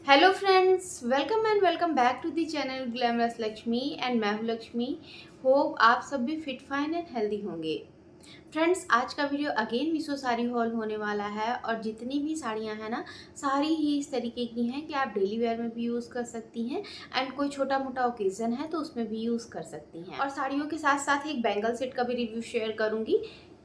Hello friends, welcome and welcome back to the channel glamorous Lakshmi and मैं हूँ Lakshmi. Hope आप सब भी फिट फाइन एंड हेल्दी होंगे। फ्रेंड्स, आज का video again Meesho sari haul होने वाला है और जितनी भी साड़ियाँ हैं ना, सारी ही इस तरीके की हैं कि आप डेली वेयर में भी यूज़ कर सकती हैं एंड कोई छोटा मोटा ओकेज़न है तो उसमें भी यूज़ कर सकती हैं। और साड़ियों के साथ साथ एक बैंगल सेट का भी रिव्यू शेयर करूँगी,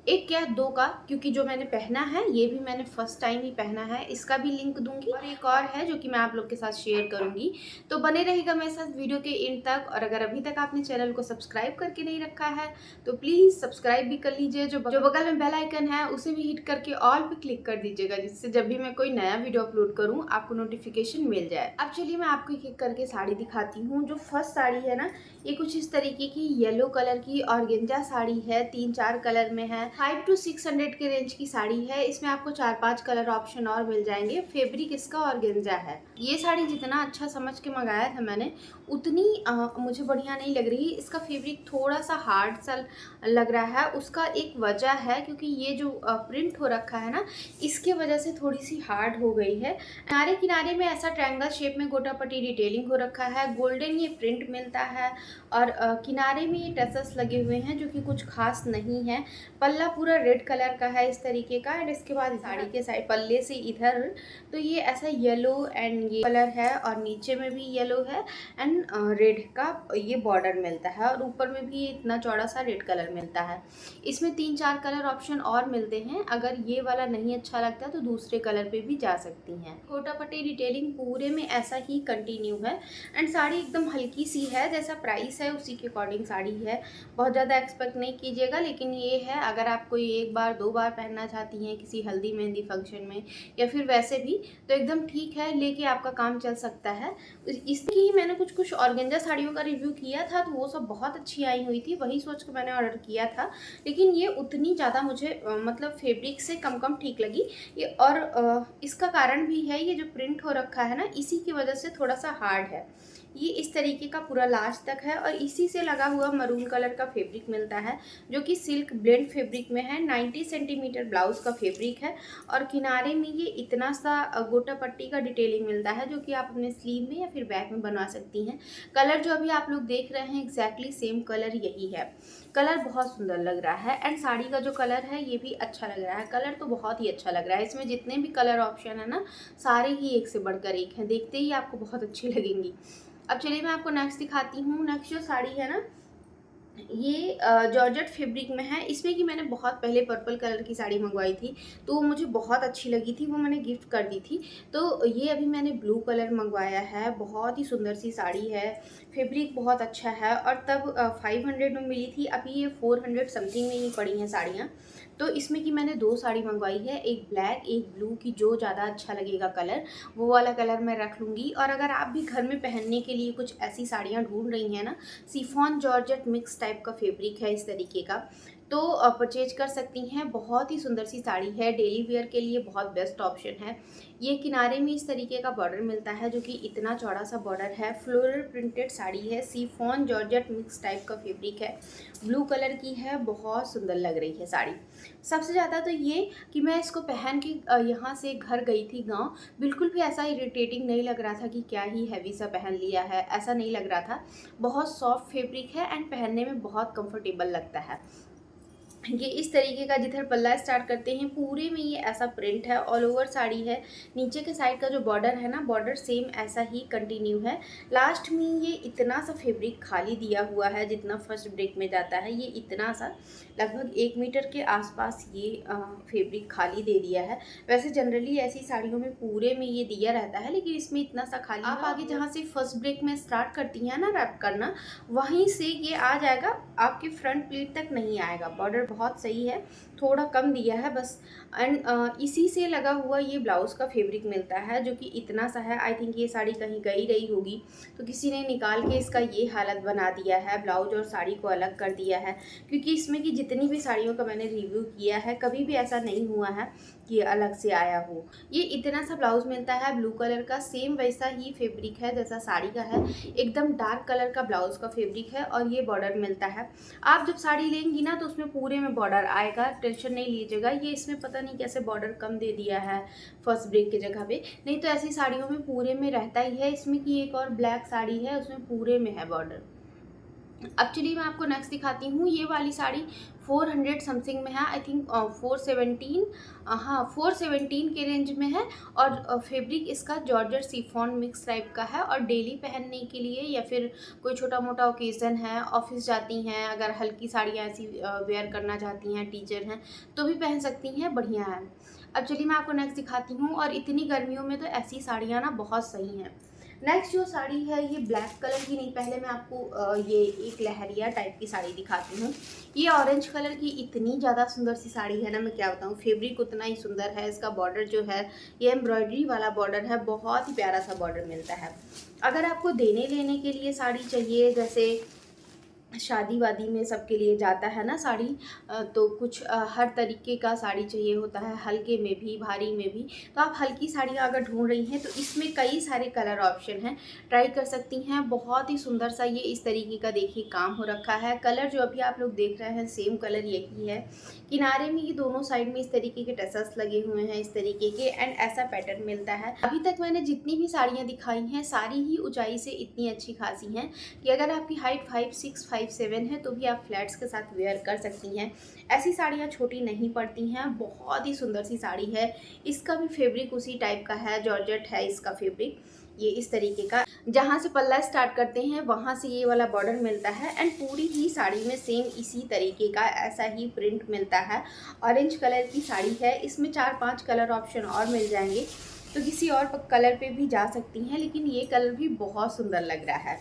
एक या दो का, क्योंकि जो मैंने पहना है ये भी मैंने फर्स्ट टाइम ही पहना है, इसका भी लिंक दूंगी और एक और है जो कि मैं आप लोग के साथ शेयर करूंगी। तो बने रहेगा मेरे साथ वीडियो के एंड तक। और अगर अभी तक आपने चैनल को सब्सक्राइब करके नहीं रखा है तो प्लीज़ सब्सक्राइब भी कर लीजिए। जो बगल में बेल आइकन है उसे भी हिट करके ऑल पे क्लिक कर दीजिएगा, जिससे जब भी मैं कोई नया वीडियो अपलोड करूँ आपको नोटिफिकेशन मिल जाए। अब चलिए मैं आपको एक एक करके साड़ी दिखाती हूँ। जो फर्स्ट साड़ी है ना, ये कुछ इस तरीके की येलो कलर की ऑर्गेन्जा साड़ी है, 3-4 कलर में है। 500 to 600 के रेंज की साड़ी है। इसमें आपको 4-5 कलर ऑप्शन और मिल जाएंगे। फैब्रिक इसका ऑर्गेन्जा है। ये साड़ी जितना अच्छा समझ के मंगाया था मैंने, उतनी मुझे बढ़िया नहीं लग रही। इसका फैब्रिक थोड़ा सा हार्ड सा लग रहा है। उसका एक वजह है क्योंकि ये जो प्रिंट हो रखा है ना, इसके वजह से थोड़ी सी हार्ड हो गई है। किनारे किनारे में ऐसा ट्रायंगल शेप में गोटा पट्टी डिटेलिंग हो रखा है। गोल्डन ये प्रिंट मिलता है और किनारे में ये टसल्स लगे हुए हैं जो कि कुछ खास नहीं है। पल्ला पूरा रेड कलर का है इस तरीके का एंड इसके बाद साड़ी के साइड पल्ले से इधर तो ये ऐसा येलो एंड ये कलर है और नीचे में भी येलो है एंड रेड का ये बॉर्डर मिलता है और ऊपर में भी इतना चौड़ा सा रेड कलर मिलता है। इसमें 3-4 कलर ऑप्शन और मिलते हैं। अगर ये वाला नहीं अच्छा लगता तो दूसरे कलर पे भी जा सकती हैं। गोटा पट्टी डिटेलिंग पूरे में ऐसा ही कंटिन्यू है एंड साड़ी एकदम हल्की सी है। जैसा प्राइस है उसी के अकॉर्डिंग साड़ी है। बहुत ज़्यादा एक्सपेक्ट नहीं कीजिएगा, लेकिन ये है अगर आप कोई एक बार दो बार पहनना चाहती हैं किसी हल्दी मेहंदी फंक्शन में या फिर वैसे भी, तो एकदम ठीक है, लेके आपका काम चल सकता है। इसकी ही मैंने कुछ कुछ ऑर्गेन्जा साड़ियों का रिव्यू किया था तो वो सब बहुत अच्छी आई हुई थी, वही सोच कर मैंने ऑर्डर किया था। लेकिन ये उतनी ज़्यादा मुझे मतलब फैब्रिक से कम कम ठीक लगी ये। और इसका कारण भी है, ये जो प्रिंट हो रखा है ना, इसी की वजह से थोड़ा सा हार्ड है। ये इस तरीके का पूरा लास्ट तक है और इसी से लगा हुआ मरून कलर का फैब्रिक मिलता है जो कि सिल्क ब्लेंड फैब्रिक में है। 90 सेंटीमीटर ब्लाउज का फैब्रिक है और किनारे में ये इतना सा गोटा पट्टी का डिटेलिंग मिलता है जो कि आप अपने स्लीव में या फिर बैक में बनवा सकती हैं। कलर जो अभी आप लोग देख रहे हैं एग्जैक्टली सेम कलर यही है। कलर बहुत सुंदर लग रहा है एंड साड़ी का जो कलर है ये भी अच्छा लग रहा है। कलर तो बहुत ही अच्छा लग रहा है। इसमें जितने भी कलर ऑप्शन है ना, सारे ही एक से बढ़कर एक हैं, देखते ही आपको बहुत अच्छी लगेंगी। अब चलिए मैं आपको नेक्स्ट दिखाती हूँ। नेक्स्ट जो साड़ी है ना, ये जॉर्जेट फैब्रिक में है। इसमें कि मैंने बहुत पहले पर्पल कलर की साड़ी मंगवाई थी तो वो मुझे बहुत अच्छी लगी थी, वो मैंने गिफ्ट कर दी थी। तो ये अभी मैंने ब्लू कलर मंगवाया है। बहुत ही सुंदर सी साड़ी है, फैब्रिक बहुत अच्छा है और तब 500 में मिली थी। अभी ये 400 समथिंग में ही पड़ी हैं साड़ियाँ। तो इसमें कि मैंने दो साड़ी मंगवाई है, एक ब्लैक एक ब्लू की, जो ज़्यादा अच्छा लगेगा कलर वो वाला कलर मैं रख लूँगी। और अगर आप भी घर में पहनने के लिए कुछ ऐसी साड़ियाँ ढूंढ रही हैं ना, शिफॉन जॉर्जेट मिक्स टाइप का फैब्रिक है इस तरीके का, तो परचेज कर सकती हैं। बहुत ही सुंदर सी साड़ी है, डेली वेयर के लिए बहुत बेस्ट ऑप्शन है। ये किनारे में इस तरीके का बॉर्डर मिलता है जो कि इतना चौड़ा सा बॉर्डर है। फ्लोरल प्रिंटेड साड़ी है, शिफॉन जॉर्जेट मिक्स टाइप का फैब्रिक है, ब्लू कलर की है, बहुत सुंदर लग रही है साड़ी। सबसे ज़्यादा तो ये कि मैं इसको पहन के यहाँ से घर गई थी गांव, बिल्कुल भी ऐसा इरिटेटिंग नहीं लग रहा था कि क्या ही हैवी सा पहन लिया है, ऐसा नहीं लग रहा था। बहुत सॉफ्ट फैब्रिक है एंड पहनने में बहुत कंफर्टेबल लगता है। ये इस तरीके का जिधर पल्ला स्टार्ट करते हैं पूरे में ये ऐसा प्रिंट है। ऑल ओवर साड़ी है। नीचे के साइड का जो बॉर्डर है ना, बॉर्डर सेम ऐसा ही कंटिन्यू है। लास्ट में ये इतना सा फैब्रिक खाली दिया हुआ है जितना फर्स्ट ब्रेक में जाता है। ये इतना सा लगभग 1 मीटर के आसपास ये फैब्रिक खाली दे दिया है। वैसे जनरली ऐसी साड़ियों में पूरे में ये दिया रहता है, लेकिन इसमें इतना सा खाली। आप आगे जहाँ से फर्स्ट ब्रेक में स्टार्ट करती हैं ना रैप करना, वहीं से ये आ जाएगा, आपके फ्रंट प्लीट तक नहीं आएगा। बॉर्डर बहुत सही है, थोड़ा कम दिया है बस। एंड इसी से लगा हुआ ये ब्लाउज़ का फैब्रिक मिलता है जो कि इतना सा है। आई थिंक ये साड़ी कहीं गई रही होगी तो किसी ने निकाल के इसका ये हालत बना दिया है, ब्लाउज और साड़ी को अलग कर दिया है। क्योंकि इसमें की जितनी भी साड़ियों का मैंने रिव्यू किया है, कभी भी ऐसा नहीं हुआ है कि अलग से आया हो। ये इतना सा ब्लाउज मिलता है ब्लू कलर का, सेम वैसा ही फैब्रिक है जैसा साड़ी का है। एकदम डार्क कलर का ब्लाउज का फैब्रिक है और ये बॉर्डर मिलता है। आप जब साड़ी लेंगी ना तो उसमें पूरे में बॉर्डर आएगा, टेंशन नहीं लीजिएगा। ये इसमें पता पता नहीं कैसे बॉर्डर कम दे दिया है फर्स्ट ब्रेक की जगह पे, नहीं तो ऐसी साड़ियों में पूरे में रहता ही है। इसमें की एक और ब्लैक साड़ी है, उसमें पूरे में है बॉर्डर। अब चलिए मैं आपको नेक्स्ट दिखाती हूँ। ये वाली साड़ी 400 समथिंग में है, आई थिंक 417, हाँ 417 के रेंज में है। और फैब्रिक इसका जॉर्जेट शिफॉन मिक्स टाइप का है, और डेली पहनने के लिए या फिर कोई छोटा मोटा ओकेज़न है, ऑफिस जाती हैं, अगर हल्की साड़ियाँ ऐसी वेयर करना चाहती हैं, टीचर हैं तो भी पहन सकती हैं, बढ़िया है। अब चलिए मैं आपको नेक्स्ट दिखाती हूँ, और इतनी गर्मियों में तो ऐसी साड़ियाँ ना बहुत सही हैं। नेक्स्ट जो साड़ी है ये ब्लैक कलर की नहीं, पहले मैं आपको ये एक लहरिया टाइप की साड़ी दिखाती हूँ। ये ऑरेंज कलर की इतनी ज़्यादा सुंदर सी साड़ी है ना, मैं क्या बताऊँ। फैब्रिक उतना ही सुंदर है, इसका बॉर्डर जो है ये एम्ब्रॉयडरी वाला बॉर्डर है, बहुत ही प्यारा सा बॉर्डर मिलता है। अगर आपको देने लेने के लिए साड़ी चाहिए, जैसे शादी वादी में सबके लिए जाता है ना साड़ी, तो कुछ हर तरीके का साड़ी चाहिए होता है, हल्के में भी भारी में भी। तो आप हल्की साड़ियाँ अगर ढूंढ रही हैं तो इसमें कई सारे कलर ऑप्शन हैं, ट्राई कर सकती हैं। बहुत ही सुंदर सा ये इस तरीके का देखिए काम हो रखा है। कलर जो अभी आप लोग देख रहे हैं सेम कलर यही है। किनारे में ये दोनों साइड में इस तरीके के टसल्स लगे हुए हैं इस तरीके के, एंड ऐसा पैटर्न मिलता है। अभी तक मैंने जितनी भी साड़ियाँ दिखाई हैं सारी ही ऊंचाई से इतनी अच्छी खासी हैं कि अगर आपकी हाइट 5'6", 5'7" है तो भी आप फ्लैट्स के साथ वेयर कर सकती हैं। ऐसी साड़ियाँ छोटी नहीं पड़ती हैं, बहुत ही सुंदर सी साड़ी है। इसका भी फैब्रिक उसी टाइप का है, जॉर्जेट है इसका फैब्रिक, ये इस तरीके का। जहाँ से पल्ला स्टार्ट करते हैं वहाँ से ये वाला बॉर्डर मिलता है, एंड पूरी ही साड़ी में सेम इसी तरीके का ऐसा ही प्रिंट मिलता है। ऑरेंज कलर की साड़ी है, इसमें 4-5 कलर ऑप्शन और मिल जाएंगे, तो किसी और कलर पे भी जा सकती हैं, लेकिन ये कलर भी बहुत सुंदर लग रहा है।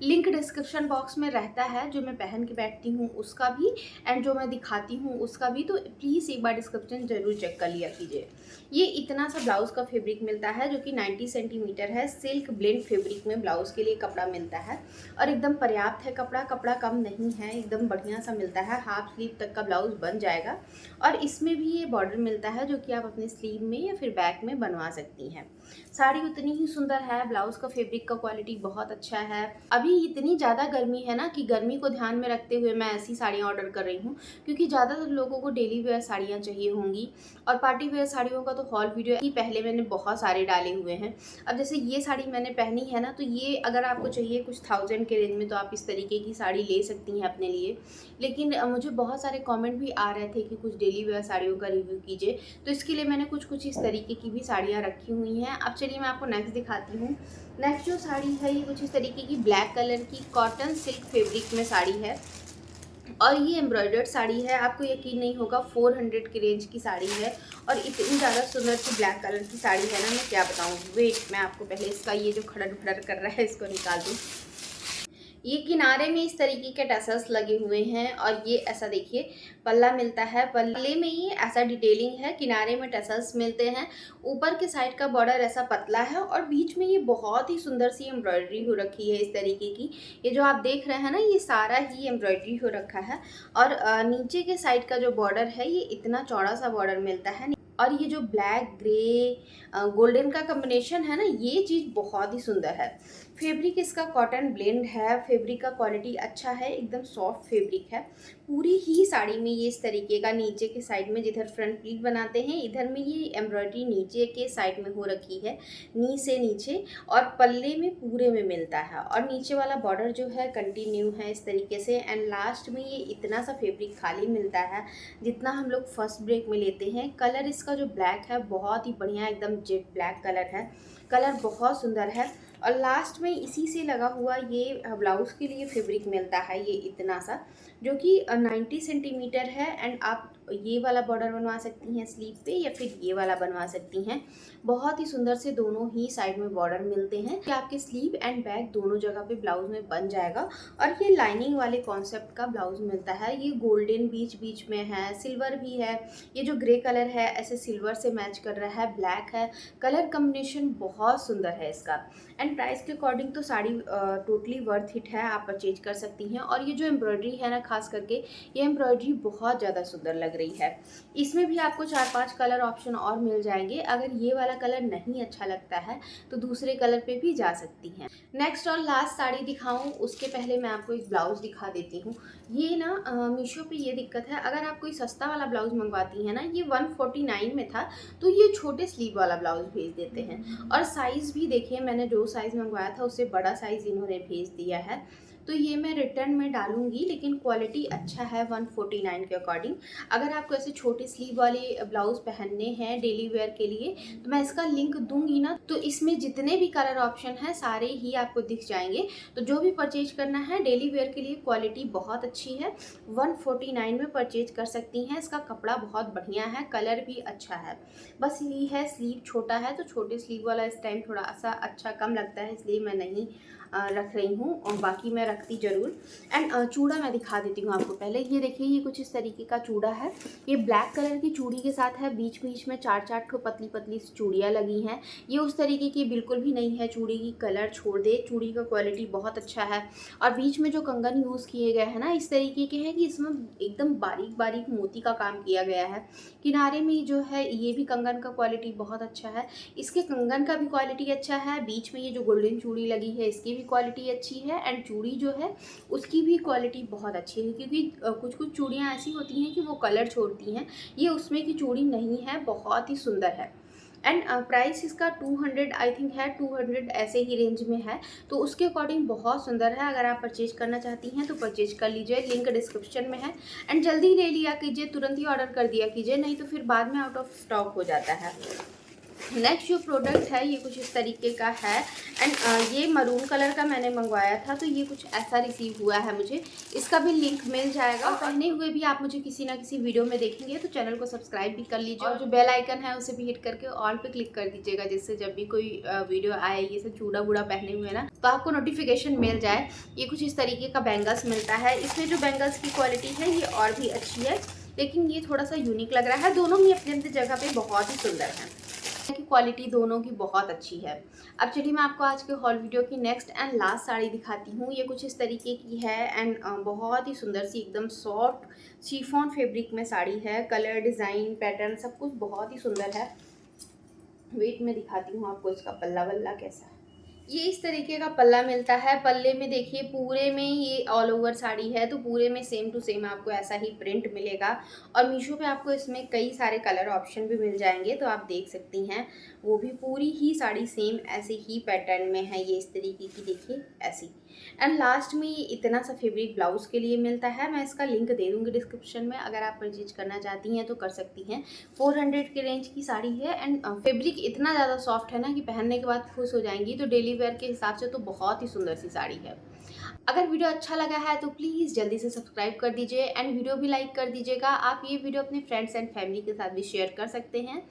लिंक डिस्क्रिप्शन बॉक्स में रहता है, जो मैं पहन के बैठती हूँ उसका भी, एंड जो मैं दिखाती हूँ उसका भी, तो प्लीज़ एक बार डिस्क्रिप्शन ज़रूर चेक कर लिया कीजिए। ये इतना सा ब्लाउज़ का फैब्रिक मिलता है जो कि 90 सेंटीमीटर है। सिल्क ब्लेंड फैब्रिक में ब्लाउज़ के लिए कपड़ा मिलता है, और एकदम पर्याप्त है कपड़ा, कपड़ा कम नहीं है, एकदम बढ़िया सा मिलता है। हाफ स्लीव तक का ब्लाउज़ बन जाएगा, और इसमें भी ये बॉर्डर मिलता है जो कि आप अपने स्लीव में या फिर बैक में बनवा सकती हैं। साड़ी उतनी ही सुंदर है, ब्लाउज़ का फैब्रिक का क्वालिटी बहुत अच्छा है। अभी इतनी ज़्यादा गर्मी है ना कि गर्मी को ध्यान में रखते हुए मैं ऐसी साड़ियाँ ऑर्डर कर रही हूँ, क्योंकि ज़्यादातर लोगों को डेली वेयर साड़ियाँ चाहिए होंगी, और पार्टी वेयर साड़ियों का तो हॉल वीडियो ही पहले मैंने बहुत सारे डाले हुए हैं। अब जैसे ये साड़ी मैंने पहनी है ना, तो ये अगर आपको चाहिए कुछ 1000 के रेंज में तो आप इस तरीके की साड़ी ले सकती हैं अपने लिए। लेकिन मुझे बहुत सारे कमेंट भी आ रहे थे कि कुछ डेली वेयर साड़ियों का रिव्यू कीजिए, तो इसके लिए मैंने कुछ इस तरीके की भी साड़ियाँ रखी हुई हैं। अब चलिए मैं आपको नेक्स्ट दिखाती हूँ। नेक्स्ट जो साड़ी है ये कुछ इस तरीके की ब्लैक कलर की कॉटन सिल्क फैब्रिक में साड़ी है, और ये एम्ब्रॉयडर्ड साड़ी है। आपको यकीन नहीं होगा 400 के रेंज की साड़ी है, और इतनी ज़्यादा सुंदर सी ब्लैक कलर की साड़ी है ना, मैं क्या बताऊँ। वेट, मैं आपको पहले इसका ये जो खड़र खड़र कर रहा है इसको निकाल दूँ। ये किनारे में इस तरीके के टसल्स लगे हुए हैं, और ये ऐसा देखिए पल्ला मिलता है। पल्ले में ही ऐसा डिटेलिंग है, किनारे में टसल्स मिलते हैं, ऊपर के साइड का बॉर्डर ऐसा पतला है, और बीच में ये बहुत ही सुंदर सी एम्ब्रॉयडरी हो रखी है इस तरीके की। ये जो आप देख रहे हैं ना, ये सारा ही एम्ब्रॉयडरी हो रखा है, और नीचे के साइड का जो बॉर्डर है ये इतना चौड़ा सा बॉर्डर मिलता है। और ये जो ब्लैक ग्रे गोल्डन का कॉम्बिनेशन है ना, ये चीज़ बहुत ही सुंदर है। फैब्रिक इसका कॉटन ब्लेंड है, फैब्रिक का क्वालिटी अच्छा है, एकदम सॉफ्ट फैब्रिक है। पूरी ही साड़ी में ये इस तरीके का नीचे के साइड में, जिधर फ्रंट प्लीट बनाते हैं इधर में ये एम्ब्रॉयडरी नीचे के साइड में हो रखी है, नी से नीचे, और पल्ले में पूरे में मिलता है। और नीचे वाला बॉर्डर जो है कंटिन्यू है इस तरीके से, एंड लास्ट में ये इतना सा फैब्रिक खाली मिलता है जितना हम लोग फर्स्ट ब्रेक में लेते हैं। कलर इसका जो ब्लैक है बहुत ही बढ़िया, एकदम जेट ब्लैक कलर है, कलर बहुत सुंदर है। और लास्ट में इसी से लगा हुआ ये ब्लाउज़ के लिए फैब्रिक मिलता है, ये इतना सा, जो कि 90 सेंटीमीटर है, एंड आप ये वाला बॉर्डर बनवा सकती हैं स्लीव पे, या फिर ये वाला बनवा सकती हैं। बहुत ही सुंदर से दोनों ही साइड में बॉर्डर मिलते हैं कि आपके स्लीव एंड बैक दोनों जगह पे ब्लाउज में बन जाएगा। और ये लाइनिंग वाले कॉन्सेप्ट का ब्लाउज मिलता है। ये गोल्डन बीच बीच में है, सिल्वर भी है, ये जो ग्रे कलर है ऐसे सिल्वर से मैच कर रहा है, ब्लैक है, कलर कम्बिनेशन बहुत सुंदर है इसका। एंड प्राइस के अकॉर्डिंग तो साड़ी टोटली वर्थ इट है, आप परचेज कर सकती हैं। और ये जो एम्ब्रॉयडरी है ना, खास करके ये एम्ब्रॉयडरी बहुत ज़्यादा सुंदर लग लग रही है। इसमें भी आपको 4-5 कलर ऑप्शन और मिल जाएंगे। अगर ये वाला कलर नहीं अच्छा लगता है तो दूसरे कलर पे भी जा सकती हैं। नेक्स्ट और लास्ट साड़ी दिखाऊं उसके पहले मैं आपको एक ब्लाउज़ दिखा देती हूँ। ये ना मीशो पे ये दिक्कत है, अगर आप कोई सस्ता वाला ब्लाउज़ मंगवाती हैं ना, ये 149 में था तो ये छोटे स्लीव वाला ब्लाउज़ भेज देते हैं। और साइज़ भी देखिए, मैंने जो साइज़ मंगवाया था उससे बड़ा साइज़ इन्होंने भेज दिया है। तो ये मैं रिटर्न में डालूंगी, लेकिन क्वालिटी अच्छा है 149 के अकॉर्डिंग। अगर आपको ऐसे छोटे स्लीव वाले ब्लाउज पहनने हैं डेली वेयर के लिए तो मैं इसका लिंक दूंगी ना, तो इसमें जितने भी कलर ऑप्शन हैं सारे ही आपको दिख जाएंगे। तो जो भी परचेज करना है डेली वेयर के लिए, क्वालिटी बहुत अच्छी है, 149 में परचेज कर सकती हैं। इसका कपड़ा बहुत बढ़िया है, कलर भी अच्छा है। बस यही है स्लीव छोटा है, तो छोटे स्लीव वाला इस टाइम थोड़ा सा अच्छा कम लगता है, इसलिए मैं नहीं रख रही हूँ, और बाकी मैं रखती ज़रूर। एंड चूड़ा मैं दिखा देती हूँ आपको पहले। ये देखिए, ये कुछ इस तरीके का चूड़ा है। ये ब्लैक कलर की चूड़ी के साथ है, बीच बीच में 4-4 ठो पतली पतली चूड़ियाँ लगी हैं। ये उस तरीके की बिल्कुल भी नहीं है चूड़ी की, कलर छोड़ दे। चूड़ी का क्वालिटी बहुत अच्छा है, और बीच में जो कंगन यूज़ किए गए हैं ना, इस तरीके के हैं कि इसमें एकदम बारीक बारीक मोती का काम किया गया है। किनारे में जो है ये भी कंगन का क्वालिटी बहुत अच्छा है, इसके कंगन का भी क्वालिटी अच्छा है। बीच में ये जो गोल्डन चूड़ी लगी है इसकी भी क्वालिटी अच्छी है, एंड चूड़ी जो है उसकी भी क्वालिटी बहुत अच्छी है, क्योंकि कुछ कुछ चूड़ियाँ ऐसी होती हैं कि वो कलर छोड़ती हैं, ये उसमें की चूड़ी नहीं है, बहुत ही सुंदर है। एंड प्राइस इसका 200 आई थिंक है, 200 ऐसे ही रेंज में है, तो उसके अकॉर्डिंग बहुत सुंदर है। अगर आप परचेज करना चाहती हैं तो परचेज कर लीजिए, लिंक डिस्क्रिप्शन में है। एंड जल्दी ले लिया कीजिए, तुरंत ही ऑर्डर कर दिया कीजिए, नहीं तो फिर बाद में आउट ऑफ स्टॉक हो जाता है। नेक्स्ट जो प्रोडक्ट है ये कुछ इस तरीके का है, एंड ये मरून कलर का मैंने मंगवाया था, तो ये कुछ ऐसा रिसीव हुआ है मुझे। इसका भी लिंक मिल जाएगा, और पहने हुए भी आप मुझे किसी ना किसी वीडियो में देखेंगे, तो चैनल को सब्सक्राइब भी कर लीजिए, और जो बेल आइकन है उसे भी हिट करके ऑल पे क्लिक कर दीजिएगा, जिससे जब भी कोई वीडियो आए ये सब चूड़ा बूड़ा पहने हुए ना, तो आपको नोटिफिकेशन मिल जाए। ये कुछ इस तरीके का बैंगल्स मिलता है। इसमें जो बैंगल्स की क्वालिटी है ये और भी अच्छी है, लेकिन ये थोड़ा सा यूनिक लग रहा है। दोनों ही अपने अपनी जगह पे बहुत ही सुंदर हैं, की क्वालिटी दोनों की बहुत अच्छी है। अब चलिए मैं आपको आज के हॉल वीडियो की नेक्स्ट एंड लास्ट साड़ी दिखाती हूँ। ये कुछ इस तरीके की है, एंड बहुत ही सुंदर सी एकदम सॉफ्ट शिफॉन फैब्रिक में साड़ी है। कलर, डिज़ाइन, पैटर्न सब कुछ बहुत ही सुंदर है। वेट में दिखाती हूँ आपको इसका पल्ला वल्ला कैसा है। ये इस तरीके का पल्ला मिलता है। पल्ले में देखिए पूरे में ये ऑल ओवर साड़ी है, तो पूरे में सेम टू सेम आपको ऐसा ही प्रिंट मिलेगा। और मीशो पे आपको इसमें कई सारे कलर ऑप्शन भी मिल जाएंगे, तो आप देख सकती हैं। वो भी पूरी ही साड़ी सेम ऐसे ही पैटर्न में है, ये इस तरीके की देखिए ऐसी। एंड लास्ट में ये इतना सा फैब्रिक ब्लाउज के लिए मिलता है। मैं इसका लिंक दे दूँगी डिस्क्रिप्शन में, अगर आप परचेज करना चाहती हैं तो कर सकती हैं। 400 के रेंज की साड़ी है, एंड फैब्रिक इतना ज़्यादा सॉफ्ट है ना कि पहनने के बाद खुश हो जाएंगी। तो डेली वेयर के हिसाब से तो बहुत ही सुंदर सी साड़ी है। अगर वीडियो अच्छा लगा है तो प्लीज़ जल्दी से सब्सक्राइब कर दीजिए, एंड वीडियो भी लाइक कर दीजिएगा। आप ये वीडियो अपने फ्रेंड्स एंड फैमिली के साथ भी शेयर कर सकते हैं।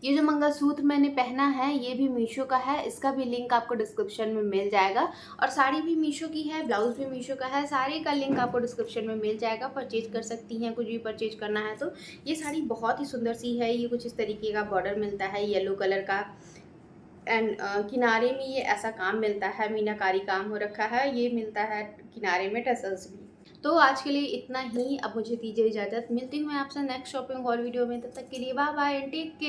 ये जो मंगलसूत्र मैंने पहना है ये भी मीशो का है, इसका भी लिंक आपको डिस्क्रिप्शन में मिल जाएगा। और साड़ी भी मीशो की है, ब्लाउज भी मीशो का है, साड़ी का लिंक आपको डिस्क्रिप्शन में मिल जाएगा। परचेज कर सकती हैं, कुछ भी परचेज करना है तो। ये साड़ी बहुत ही सुंदर सी है। ये कुछ इस तरीके का बॉर्डर मिलता है येलो कलर का, एंड किनारे में ये ऐसा काम मिलता है, मीनाकारी काम हो रखा है। ये मिलता है किनारे में टसल्स भी। तो आज के लिए इतना ही। अब मुझे दीजिए इजाज़त, मिलती हूँ मैं आपसे नेक्स्ट शॉपिंग हॉल वीडियो में। तब तक के लिए bye bye and take care.